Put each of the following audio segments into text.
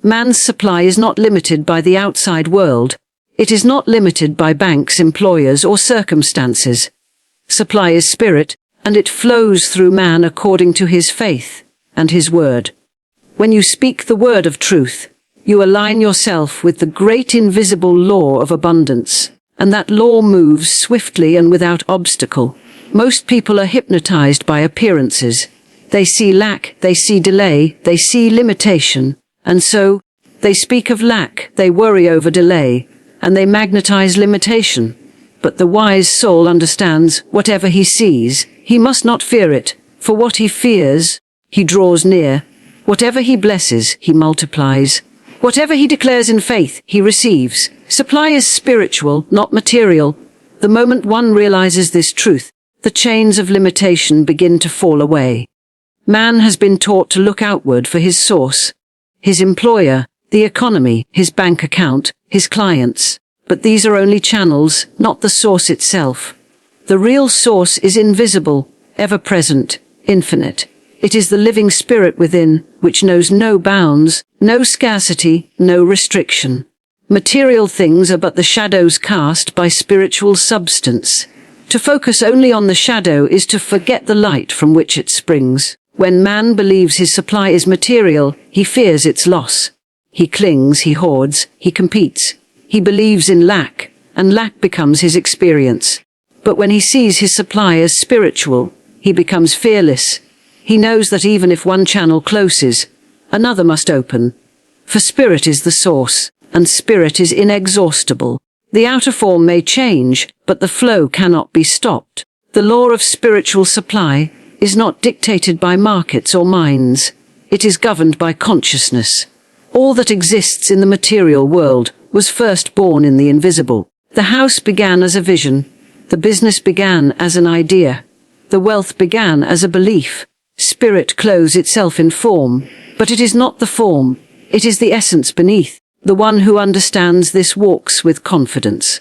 Man's supply is not limited by the outside world. It is not limited by banks, employers, or circumstances. Supply is spirit, and it flows through man according to his faith and his word. When you speak the word of truth, you align yourself with the great invisible law of abundance, and that law moves swiftly and without obstacle. Most people are hypnotized by appearances. They see lack, they see delay, they see limitation, and so they speak of lack, they worry over delay, and they magnetize limitation. But the wise soul understands whatever he sees, he must not fear it, for what he fears, he draws near. Whatever he blesses, he multiplies. Whatever he declares in faith, he receives. Supply is spiritual, not material. The moment one realizes this truth, the chains of limitation begin to fall away. Man has been taught to look outward for his source, his employer, the economy, his bank account, his clients. But these are only channels, not the source itself. The real source is invisible, ever-present, infinite. It is the living spirit within, which knows no bounds, no scarcity, no restriction. Material things are but the shadows cast by spiritual substance. To focus only on the shadow is to forget the light from which it springs. When man believes his supply is material, he fears its loss. He clings, he hoards, he competes. He believes in lack, and lack becomes his experience. But when he sees his supply as spiritual, he becomes fearless. He knows that even if one channel closes, another must open. For spirit is the source, and spirit is inexhaustible. The outer form may change, but the flow cannot be stopped. The law of spiritual supply is not dictated by markets or minds. It is governed by consciousness. All that exists in the material world was first born in the invisible. The house began as a vision. The business began as an idea. The wealth began as a belief. Spirit clothes itself in form, but it is not the form. It is the essence beneath. The one who understands this walks with confidence.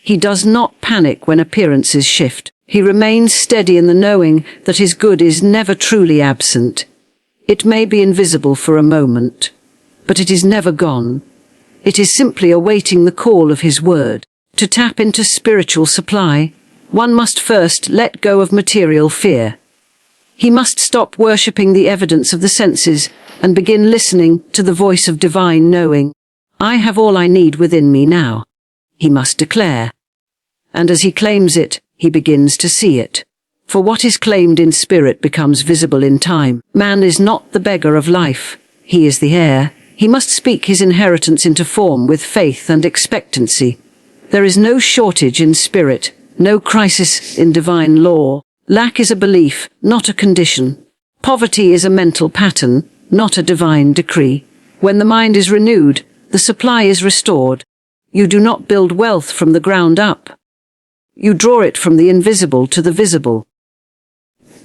He does not panic when appearances shift. He remains steady in the knowing that his good is never truly absent. It may be invisible for a moment, but it is never gone. It is simply awaiting the call of his word. To tap into spiritual supply, one must first let go of material fear. He must stop worshipping the evidence of the senses and begin listening to the voice of divine knowing. I have all I need within me now, he must declare. And as he claims it, he begins to see it. For what is claimed in spirit becomes visible in time. Man is not the beggar of life, he is the heir. He must speak his inheritance into form with faith and expectancy. There is no shortage in spirit, no crisis in divine law. Lack is a belief, not a condition. Poverty is a mental pattern, not a divine decree. When the mind is renewed, the supply is restored. You do not build wealth from the ground up. You draw it from the invisible to the visible.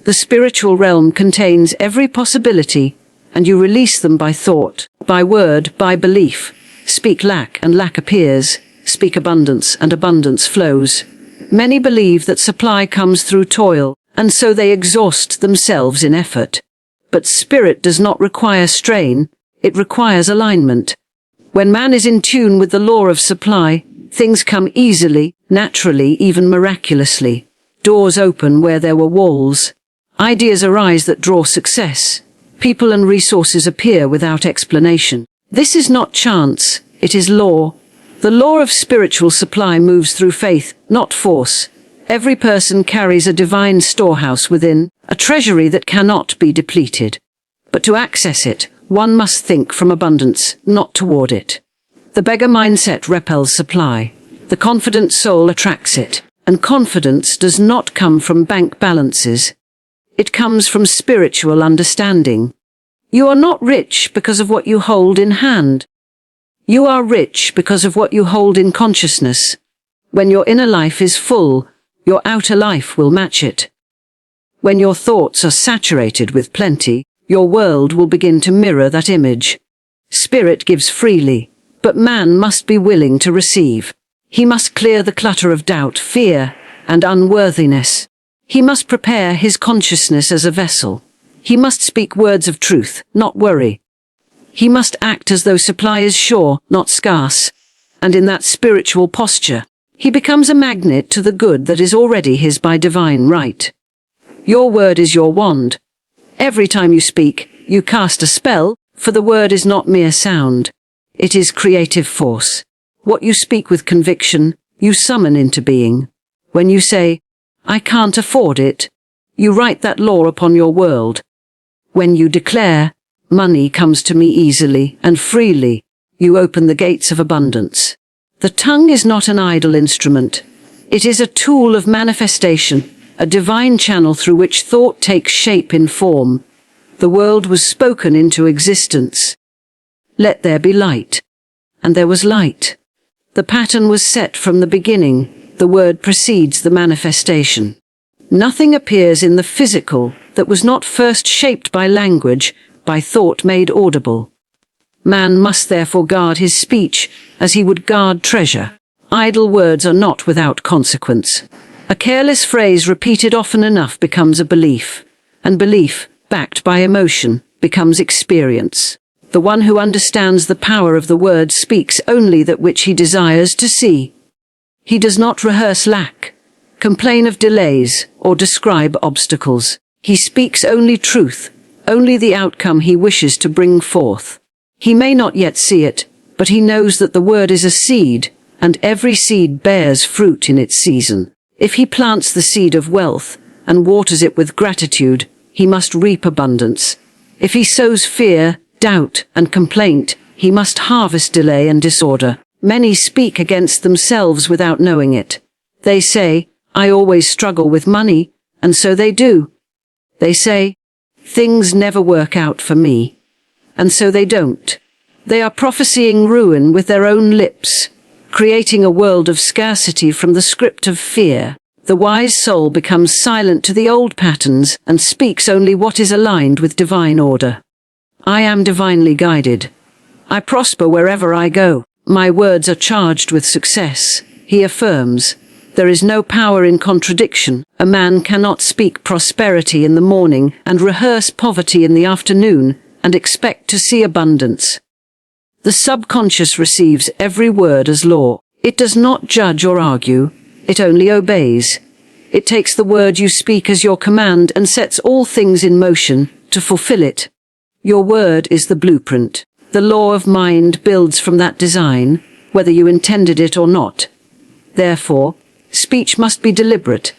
The spiritual realm contains every possibility, and you release them by thought, by word, by belief. Speak lack, and lack appears. Speak abundance, and abundance flows. Many believe that supply comes through toil, and so they exhaust themselves in effort. But spirit does not require strain, it requires alignment. When man is in tune with the law of supply, things come easily, naturally, even miraculously. Doors open where there were walls. Ideas arise that draw success. People and resources appear without explanation. This is not chance, it is law. The law of spiritual supply moves through faith, not force. Every person carries a divine storehouse within, a treasury that cannot be depleted. But to access it, one must think from abundance, not toward it. The beggar mindset repels supply. The confident soul attracts it. And confidence does not come from bank balances. It comes from spiritual understanding. You are not rich because of what you hold in hand. You are rich because of what you hold in consciousness. When your inner life is full, your outer life will match it. When your thoughts are saturated with plenty, your world will begin to mirror that image. Spirit gives freely, but man must be willing to receive. He must clear the clutter of doubt, fear, and unworthiness. He must prepare his consciousness as a vessel. He must speak words of truth, not worry. He must act as though supply is sure, not scarce. And in that spiritual posture, he becomes a magnet to the good that is already his by divine right. Your word is your wand. Every time you speak, you cast a spell, for the word is not mere sound. It is creative force. What you speak with conviction, you summon into being. When you say, I can't afford it, you write that law upon your world. When you declare, money comes to me easily and freely, you open the gates of abundance. The tongue is not an idle instrument. It is a tool of manifestation, a divine channel through which thought takes shape in form. The world was spoken into existence. Let there be light. And there was light. The pattern was set from the beginning. The word precedes the manifestation. Nothing appears in the physical that was not first shaped by language, by thought made audible. Man must therefore guard his speech as he would guard treasure. Idle words are not without consequence. A careless phrase repeated often enough becomes a belief, and belief, backed by emotion, becomes experience. The one who understands the power of the word speaks only that which he desires to see. He does not rehearse lack, complain of delays, or describe obstacles. He speaks only truth, only the outcome he wishes to bring forth. He may not yet see it, but he knows that the word is a seed, and every seed bears fruit in its season. If he plants the seed of wealth, and waters it with gratitude, he must reap abundance. If he sows fear, doubt, and complaint, he must harvest delay and disorder. Many speak against themselves without knowing it. They say, I always struggle with money, and so they do. They say, things never work out for me, and so they don't. They are prophesying ruin with their own lips, creating a world of scarcity from the script of fear. The wise soul becomes silent to the old patterns and speaks only what is aligned with divine order. I am divinely guided. I prosper wherever I go. My words are charged with success, he affirms. There is no power in contradiction. A man cannot speak prosperity in the morning and rehearse poverty in the afternoon and expect to see abundance. The subconscious receives every word as law. It does not judge or argue. It only obeys. It takes the word you speak as your command and sets all things in motion to fulfill it. Your word is the blueprint. The law of mind builds from that design, whether you intended it or not. Therefore, speech must be deliberate.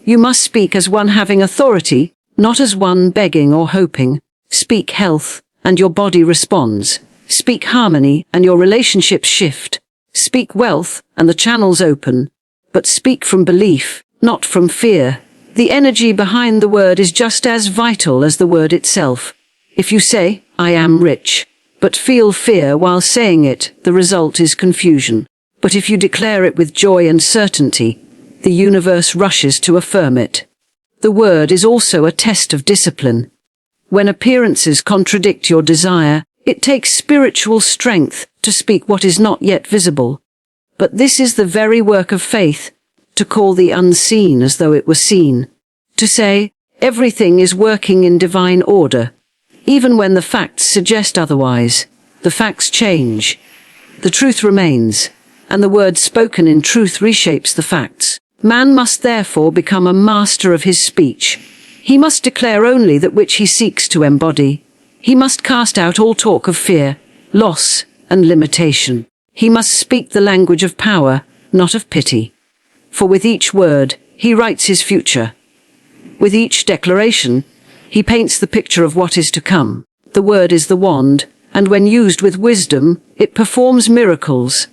You must speak as one having authority, not as one begging or hoping. Speak health, and your body responds. Speak harmony, and your relationships shift. Speak wealth, and the channels open. But speak from belief, not from fear. The energy behind the word is just as vital as the word itself. If you say, I am rich, but feel fear while saying it, the result is confusion. But if you declare it with joy and certainty, the universe rushes to affirm it. The word is also a test of discipline. When appearances contradict your desire, it takes spiritual strength to speak what is not yet visible. But this is the very work of faith, to call the unseen as though it were seen. To say, everything is working in divine order. Even when the facts suggest otherwise, the facts change. The truth remains, and the word spoken in truth reshapes the facts. Man must therefore become a master of his speech. He must declare only that which he seeks to embody. He must cast out all talk of fear, loss, and limitation. He must speak the language of power, not of pity. For with each word, he writes his future. With each declaration, he paints the picture of what is to come. The word is the wand, and when used with wisdom, it performs miracles.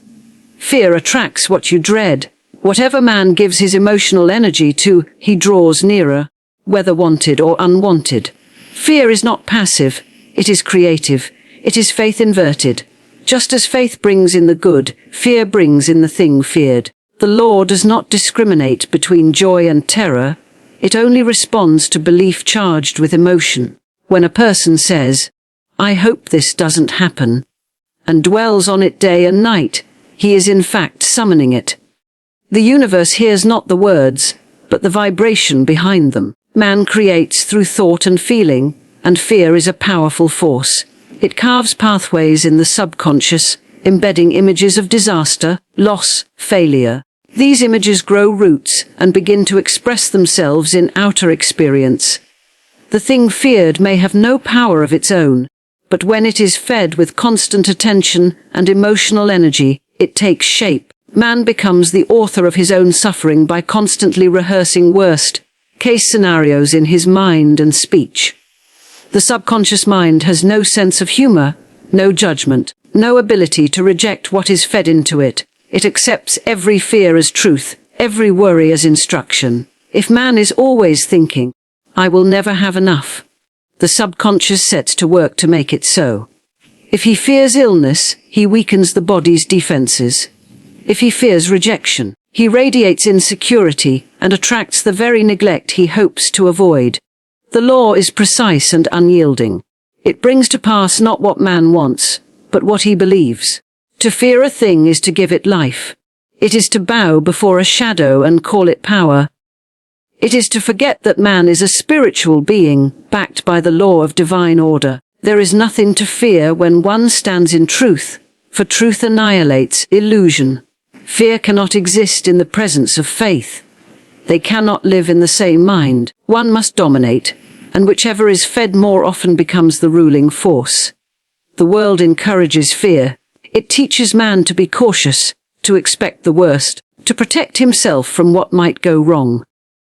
Fear attracts what you dread. Whatever man gives his emotional energy to, he draws nearer, whether wanted or unwanted. Fear is not passive, it is creative, it is faith inverted. Just as faith brings in the good, fear brings in the thing feared. The law does not discriminate between joy and terror, it only responds to belief charged with emotion. When a person says, I hope this doesn't happen, and dwells on it day and night, he is in fact summoning it. The universe hears not the words, but the vibration behind them. Man creates through thought and feeling, and fear is a powerful force. It carves pathways in the subconscious, embedding images of disaster, loss, failure. These images grow roots and begin to express themselves in outer experience. The thing feared may have no power of its own, but when it is fed with constant attention and emotional energy, it takes shape. Man becomes the author of his own suffering by constantly rehearsing worst-case scenarios in his mind and speech. The subconscious mind has no sense of humor, no judgment, no ability to reject what is fed into it. It accepts every fear as truth, every worry as instruction. If man is always thinking, "I will never have enough," the subconscious sets to work to make it so. If he fears illness, he weakens the body's defenses. If he fears rejection, he radiates insecurity and attracts the very neglect he hopes to avoid. The law is precise and unyielding. It brings to pass not what man wants, but what he believes. To fear a thing is to give it life. It is to bow before a shadow and call it power. It is to forget that man is a spiritual being, backed by the law of divine order. There is nothing to fear when one stands in truth, for truth annihilates illusion. Fear cannot exist in the presence of faith. They cannot live in the same mind. One must dominate, and whichever is fed more often becomes the ruling force. The world encourages fear. It teaches man to be cautious, to expect the worst, to protect himself from what might go wrong.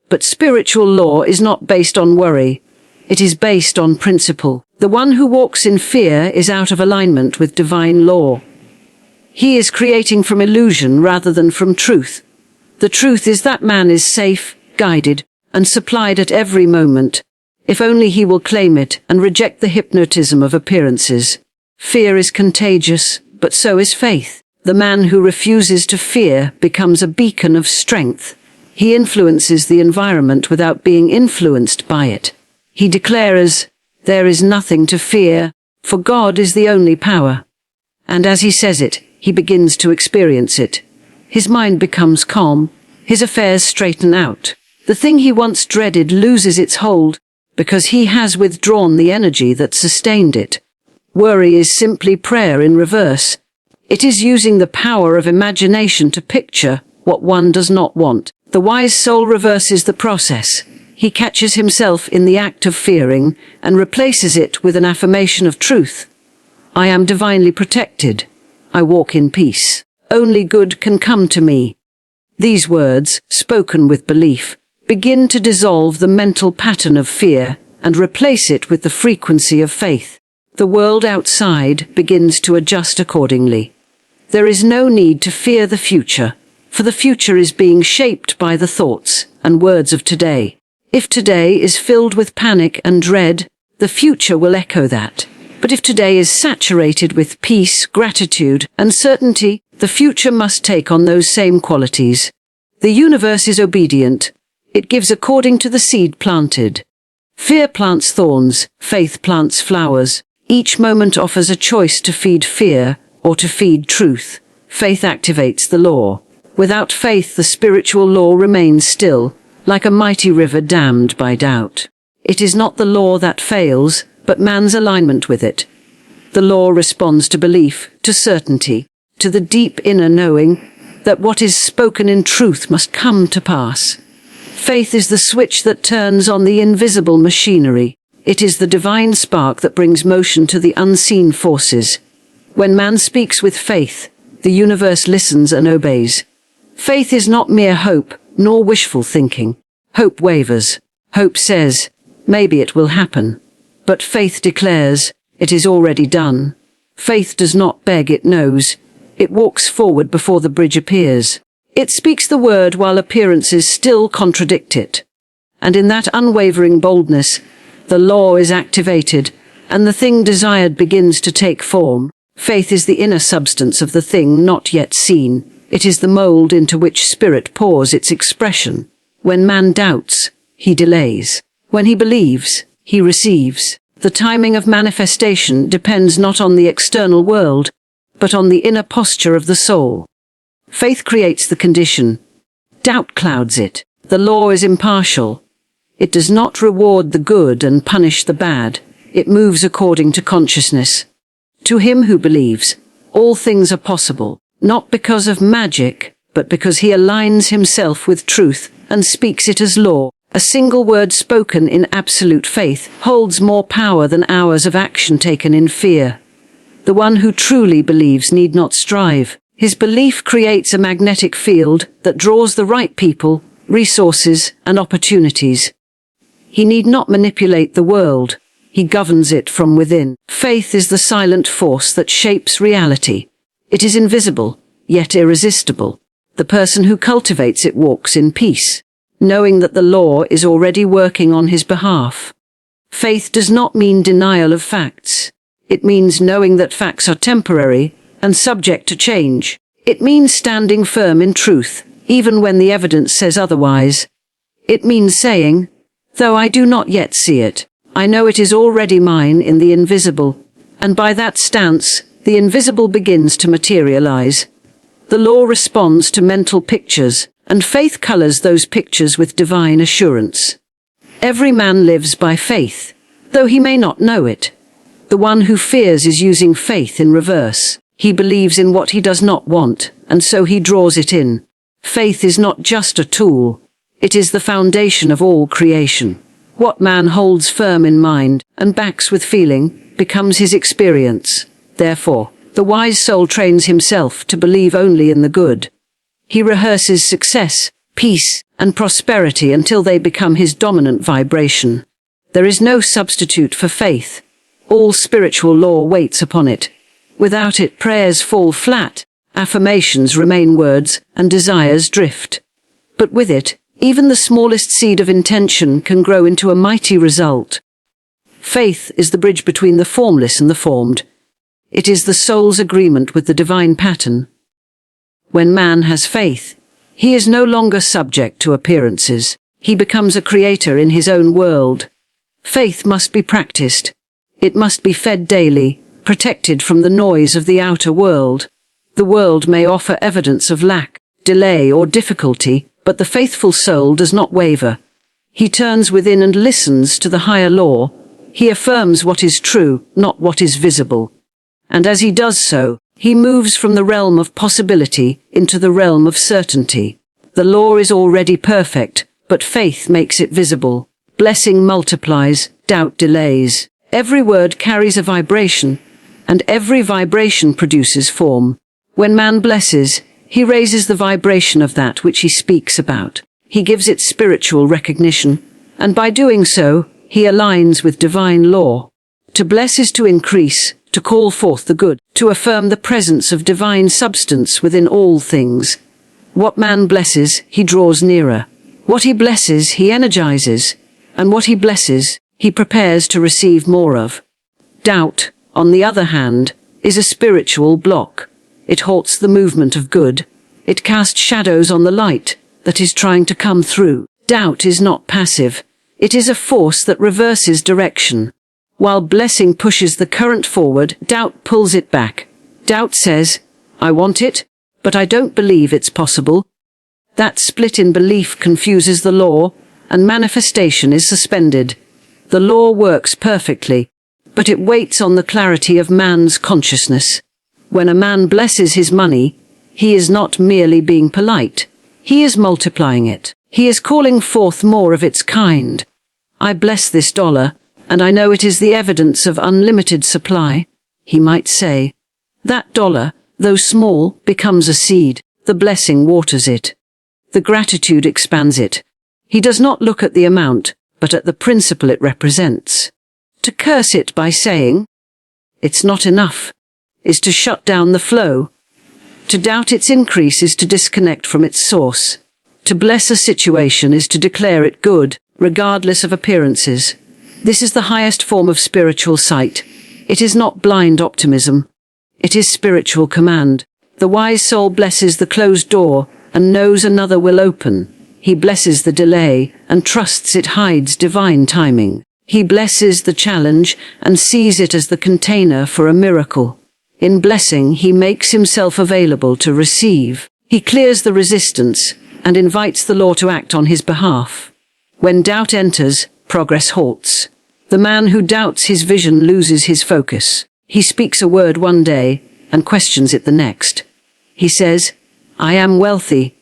But spiritual law is not based on worry. It is based on principle. The one who walks in fear is out of alignment with divine law. He is creating from illusion rather than from truth. The truth is that man is safe, guided, and supplied at every moment, if only he will claim it and reject the hypnotism of appearances. Fear is contagious, but so is faith. The man who refuses to fear becomes a beacon of strength. He influences the environment without being influenced by it. He declares, "There is nothing to fear, for God is the only power." And as he says it, he begins to experience it. His mind becomes calm, his affairs straighten out. The thing he once dreaded loses its hold, because he has withdrawn the energy that sustained it. Worry is simply prayer in reverse. It is using the power of imagination to picture what one does not want. The wise soul reverses the process. He catches himself in the act of fearing and replaces it with an affirmation of truth. "I am divinely protected. I walk in peace. Only good can come to me." These words, spoken with belief, begin to dissolve the mental pattern of fear and replace it with the frequency of faith. The world outside begins to adjust accordingly. There is no need to fear the future, for the future is being shaped by the thoughts and words of today. If today is filled with panic and dread, the future will echo that. But if today is saturated with peace, gratitude, and certainty, the future must take on those same qualities. The universe is obedient. It gives according to the seed planted. Fear plants thorns, faith plants flowers. Each moment offers a choice to feed fear or to feed truth. Faith activates the law. Without faith, the spiritual law remains still, like a mighty river dammed by doubt. It is not the law that fails, but man's alignment with it. The law responds to belief, to certainty, to the deep inner knowing that what is spoken in truth must come to pass. Faith is the switch that turns on the invisible machinery. It is the divine spark that brings motion to the unseen forces. When man speaks with faith, the universe listens and obeys. Faith is not mere hope, nor wishful thinking. Hope wavers. Hope says, "Maybe it will happen." But faith declares, "It is already done." Faith does not beg, it knows. It walks forward before the bridge appears. It speaks the word while appearances still contradict it. And in that unwavering boldness, the law is activated, and the thing desired begins to take form. Faith is the inner substance of the thing not yet seen. It is the mold into which spirit pours its expression. When man doubts, he delays. When he believes, he receives. The timing of manifestation depends not on the external world, but on the inner posture of the soul. Faith creates the condition. Doubt clouds it. The law is impartial. It does not reward the good and punish the bad. It moves according to consciousness. To him who believes, all things are possible, not because of magic, but because he aligns himself with truth and speaks it as law. A single word spoken in absolute faith holds more power than hours of action taken in fear. The one who truly believes need not strive. His belief creates a magnetic field that draws the right people, resources, and opportunities. He need not manipulate the world. He governs it from within. Faith is the silent force that shapes reality. It is invisible, yet irresistible. The person who cultivates it walks in peace, knowing that the law is already working on his behalf. Faith does not mean denial of facts. It means knowing that facts are temporary and subject to change. It means standing firm in truth, even when the evidence says otherwise. It means saying, though I do not yet see it, I know it is already mine in the invisible, and by that stance, the invisible begins to materialize. The law responds to mental pictures, and faith colors those pictures with divine assurance. Every man lives by faith, though he may not know it. The one who fears is using faith in reverse. He believes in what he does not want, and so he draws it in. Faith is not just a tool. It is the foundation of all creation. What man holds firm in mind and backs with feeling becomes his experience. Therefore, the wise soul trains himself to believe only in the good. He rehearses success, peace, and prosperity until they become his dominant vibration. There is no substitute for faith. All spiritual law waits upon it. Without it, prayers fall flat, affirmations remain words, and desires drift. But with it, even the smallest seed of intention can grow into a mighty result. Faith is the bridge between the formless and the formed. It is the soul's agreement with the divine pattern. When man has faith, he is no longer subject to appearances. He becomes a creator in his own world. Faith must be practiced. It must be fed daily, protected from the noise of the outer world. The world may offer evidence of lack, delay, or difficulty, but the faithful soul does not waver. He turns within and listens to the higher law. He affirms what is true, not what is visible. And as he does so, he moves from the realm of possibility into the realm of certainty. The law is already perfect, but faith makes it visible. Blessing multiplies, doubt delays. Every word carries a vibration, and every vibration produces form. When man blesses, he raises the vibration of that which he speaks about. He gives it spiritual recognition, and by doing so, he aligns with divine law. To bless is to increase, to call forth the good, to affirm the presence of divine substance within all things. What man blesses, he draws nearer. What he blesses, he energizes, and what he blesses, he prepares to receive more of. Doubt, on the other hand, is a spiritual block. It halts the movement of good. It casts shadows on the light that is trying to come through. Doubt is not passive. It is a force that reverses direction. While blessing pushes the current forward, doubt pulls it back. Doubt says, I want it, but I don't believe it's possible. That split in belief confuses the law, and manifestation is suspended. The law works perfectly, but it waits on the clarity of man's consciousness. When a man blesses his money, he is not merely being polite. He is multiplying it. He is calling forth more of its kind. I bless this dollar, and I know it is the evidence of unlimited supply, he might say. That dollar, though small, becomes a seed. The blessing waters it. The gratitude expands it. He does not look at the amount, but at the principle it represents. To curse it by saying, it's not enough, is to shut down the flow. To doubt its increase is to disconnect from its source. To bless a situation is to declare it good, regardless of appearances. This is the highest form of spiritual sight. It is not blind optimism. It is spiritual command. The wise soul blesses the closed door and knows another will open. He blesses the delay and trusts it hides divine timing. He blesses the challenge and sees it as the container for a miracle. In blessing, he makes himself available to receive. He clears the resistance and invites the law to act on his behalf. When doubt enters, progress halts. The man who doubts his vision loses his focus. He speaks a word one day and questions it the next. He says, "I am wealthy,"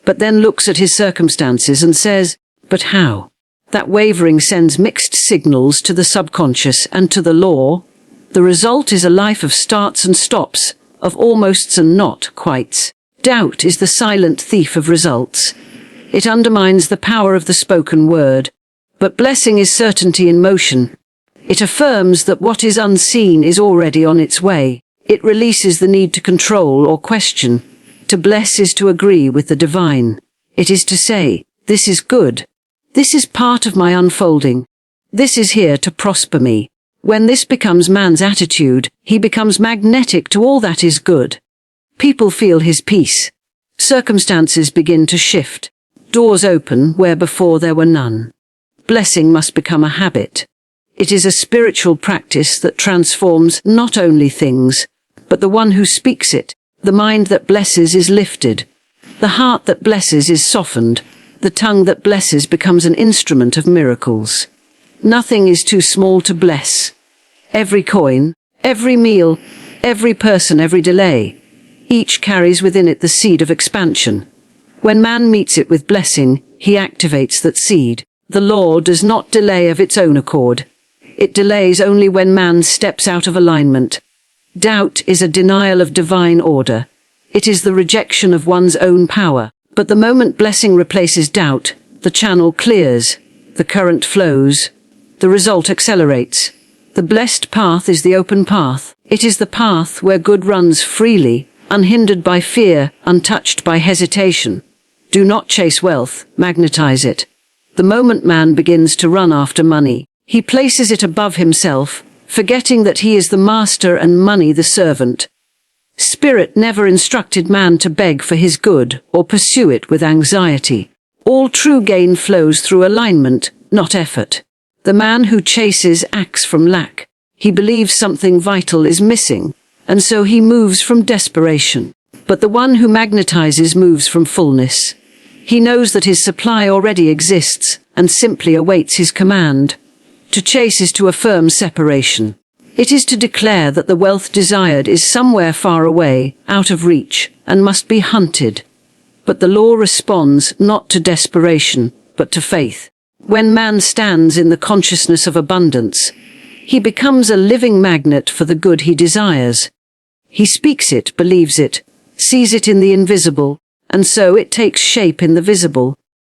but then looks at his circumstances and says, "But how?" That wavering sends mixed signals to the subconscious and to the law. The result is a life of starts and stops, of almosts and not quites. Doubt is the silent thief of results. It undermines the power of the spoken word. But blessing is certainty in motion. It affirms that what is unseen is already on its way. It releases the need to control or question. To bless is to agree with the divine. It is to say, "This is good. This is part of my unfolding. This is here to prosper me." When this becomes man's attitude, he becomes magnetic to all that is good. People feel his peace. Circumstances begin to shift. Doors open where before there were none. Blessing must become a habit. It is a spiritual practice that transforms not only things, but the one who speaks it. The mind that blesses is lifted. The heart that blesses is softened. The tongue that blesses becomes an instrument of miracles. Nothing is too small to bless. Every coin, every meal, every person, every delay, each carries within it the seed of expansion. When man meets it with blessing, he activates that seed. The law does not delay of its own accord. It delays only when man steps out of alignment. Doubt is a denial of divine order. It is the rejection of one's own power. But the moment blessing replaces doubt, the channel clears, the current flows, the result accelerates. The blessed path is the open path. It is the path where good runs freely, unhindered by fear, untouched by hesitation. Do not chase wealth, magnetize it. The moment man begins to run after money, he places it above himself, forgetting that he is the master and money the servant. Spirit never instructed man to beg for his good or pursue it with anxiety. All true gain flows through alignment, not effort. The man who chases acts from lack. He believes something vital is missing, and so he moves from desperation. But the one who magnetizes moves from fullness. He knows that his supply already exists, and simply awaits his command. To chase is to affirm separation. It is to declare that the wealth desired is somewhere far away, out of reach, and must be hunted. But the law responds not to desperation, but to faith. When man stands in the consciousness of abundance, he becomes a living magnet for the good he desires. He speaks it, believes it, sees it in the invisible, and so it takes shape in the visible.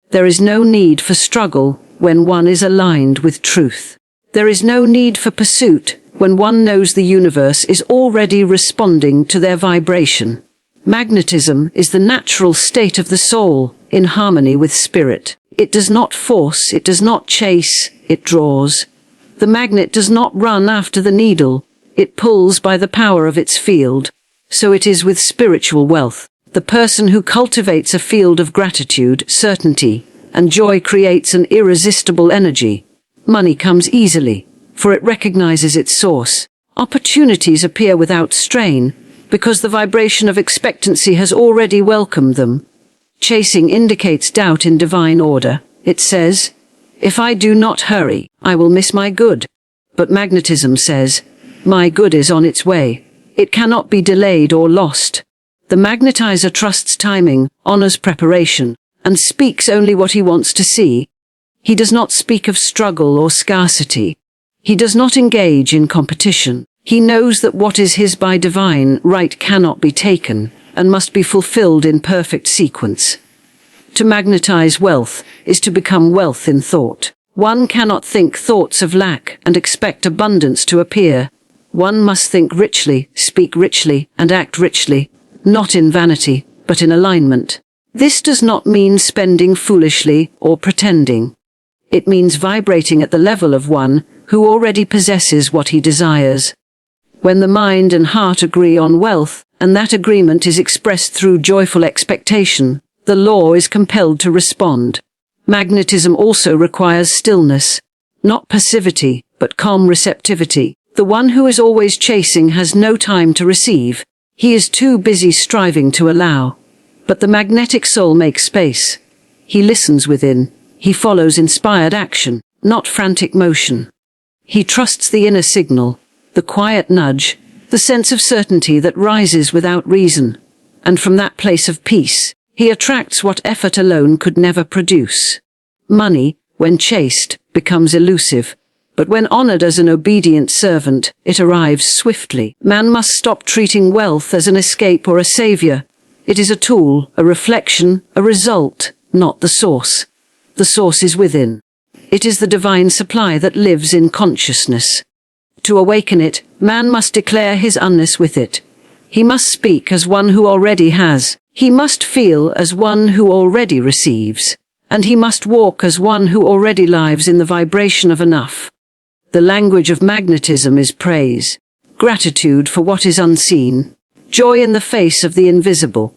There is no need for struggle when one is aligned with truth. There is no need for pursuit when one knows the universe is already responding to their vibration. Magnetism is the natural state of the soul, in harmony with spirit. It does not force, it does not chase, it draws. The magnet does not run after the needle, it pulls by the power of its field. So it is with spiritual wealth. The person who cultivates a field of gratitude, certainty, and joy creates an irresistible energy. Money comes easily, for it recognizes its source. Opportunities appear without strain, because the vibration of expectancy has already welcomed them. Chasing indicates doubt in divine order. It says, "If I do not hurry, I will miss my good." But magnetism says, "My good is on its way. It cannot be delayed or lost." The magnetizer trusts timing, honors preparation, and speaks only what he wants to see. He does not speak of struggle or scarcity. He does not engage in competition. He knows that what is his by divine right cannot be taken, and must be fulfilled in perfect sequence. To magnetize wealth is to become wealth in thought. One cannot think thoughts of lack and expect abundance to appear. One must think richly, speak richly, and act richly, not in vanity, but in alignment. This does not mean spending foolishly or pretending. It means vibrating at the level of one who already possesses what he desires. When the mind and heart agree on wealth, and that agreement is expressed through joyful expectation, the law is compelled to respond. Magnetism also requires stillness, not passivity, but calm receptivity. The one who is always chasing has no time to receive. He is too busy striving to allow. But the magnetic soul makes space. He listens within. He follows inspired action, not frantic motion. He trusts the inner signal. the quiet nudge, the sense of certainty that rises without reason. And from that place of peace, he attracts what effort alone could never produce. Money, when chased, becomes elusive, but when honored as an obedient servant, it arrives swiftly. Man must stop treating wealth as an escape or a savior. It is a tool, a reflection, a result, not the source. The source is within. It is the divine supply that lives in consciousness. To awaken it, man must declare his oneness with it. He must speak as one who already has. He must feel as one who already receives. And he must walk as one who already lives in the vibration of enough. The language of magnetism is praise, gratitude for what is unseen, joy in the face of the invisible,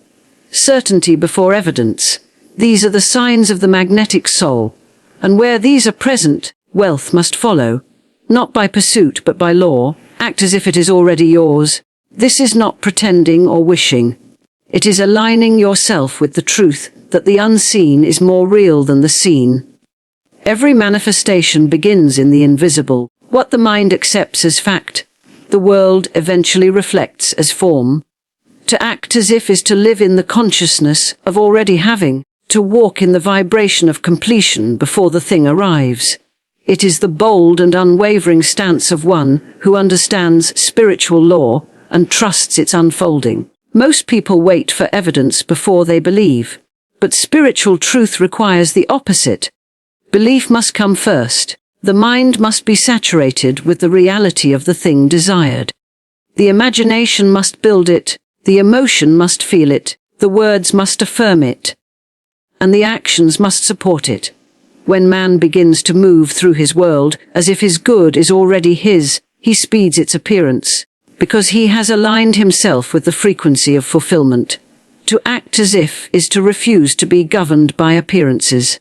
certainty before evidence. These are the signs of the magnetic soul, and where these are present, wealth must follow, not by pursuit but by law. Act as if it is already yours. This is not pretending or wishing. It is aligning yourself with the truth that the unseen is more real than the seen. Every manifestation begins in the invisible. What the mind accepts as fact, the world eventually reflects as form. To act as if is to live in the consciousness of already having, to walk in the vibration of completion before the thing arrives. It is the bold and unwavering stance of one who understands spiritual law and trusts its unfolding. Most people wait for evidence before they believe, but spiritual truth requires the opposite. Belief must come first. The mind must be saturated with the reality of the thing desired. The imagination must build it, the emotion must feel it, the words must affirm it, and the actions must support it. When man begins to move through his world as if his good is already his, he speeds its appearance, because he has aligned himself with the frequency of fulfillment. To act as if is to refuse to be governed by appearances.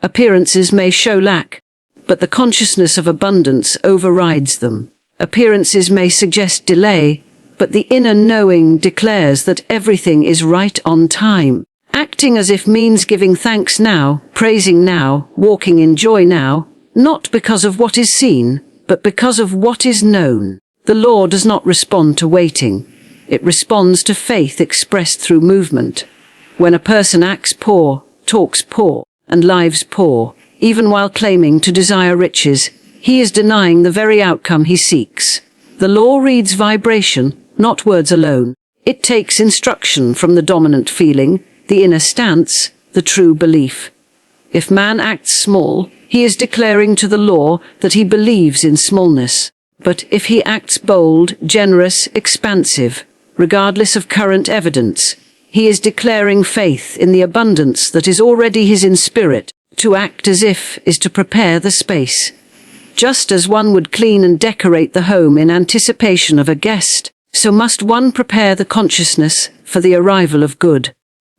Appearances may show lack, but the consciousness of abundance overrides them. Appearances may suggest delay, but the inner knowing declares that everything is right on time. Acting as if means giving thanks now, praising now, walking in joy now, not because of what is seen, but because of what is known. The law does not respond to waiting. It responds to faith expressed through movement. When a person acts poor, talks poor, and lives poor, even while claiming to desire riches, he is denying the very outcome he seeks. The law reads vibration, not words alone. It takes instruction from the dominant feeling, the inner stance, the true belief. If man acts small, he is declaring to the law that he believes in smallness. But if he acts bold, generous, expansive, regardless of current evidence, he is declaring faith in the abundance that is already his in spirit. To act as if is to prepare the space. Just as one would clean and decorate the home in anticipation of a guest, so must one prepare the consciousness for the arrival of good.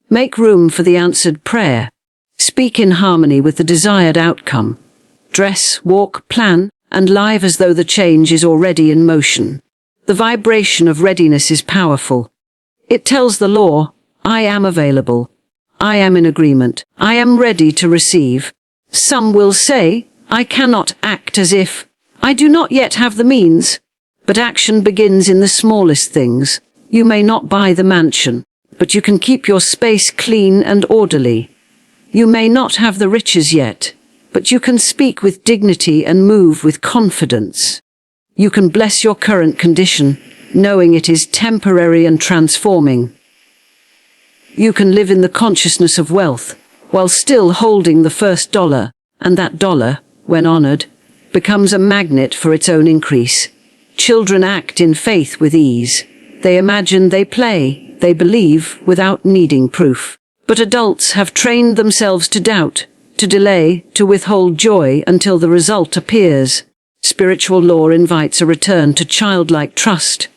Make room for the answered prayer. Speak in harmony with the desired outcome. Dress, walk, plan, and live as though the change is already in motion. The vibration of readiness is powerful. It tells the law, I am available. I am in agreement. I am ready to receive. Some will say, I cannot act as if. I do not yet have the means. But action begins in the smallest things. You may not buy the mansion, but you can keep your space clean and orderly. You may not have the riches yet, but you can speak with dignity and move with confidence. You can bless your current condition, knowing it is temporary and transforming. You can live in the consciousness of wealth, while still holding the first dollar, and that dollar, when honored, becomes a magnet for its own increase. Children act in faith with ease. They imagine, they play, they believe without needing proof. But adults have trained themselves to doubt, to delay, to withhold joy until the result appears. Spiritual law invites a return to childlike trust,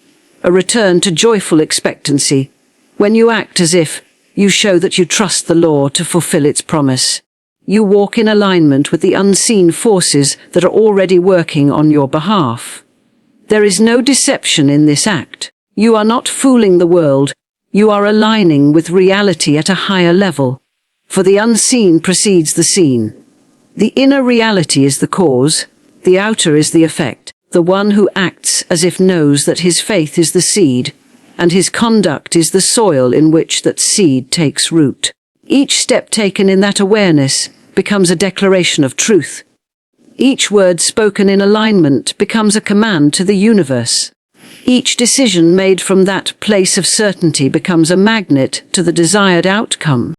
a return to joyful expectancy. When you act as if, you show that you trust the law to fulfill its promise. You walk in alignment with the unseen forces that are already working on your behalf. There is no deception in this act. You are not fooling the world. You are aligning with reality at a higher level. For the unseen precedes the seen. The inner reality is the cause, the outer is the effect. The one who acts as if knows that his faith is the seed, and his conduct is the soil in which that seed takes root. Each step taken in that awareness becomes a declaration of truth. Each word spoken in alignment becomes a command to the universe. Each decision made from that place of certainty becomes a magnet to the desired outcome.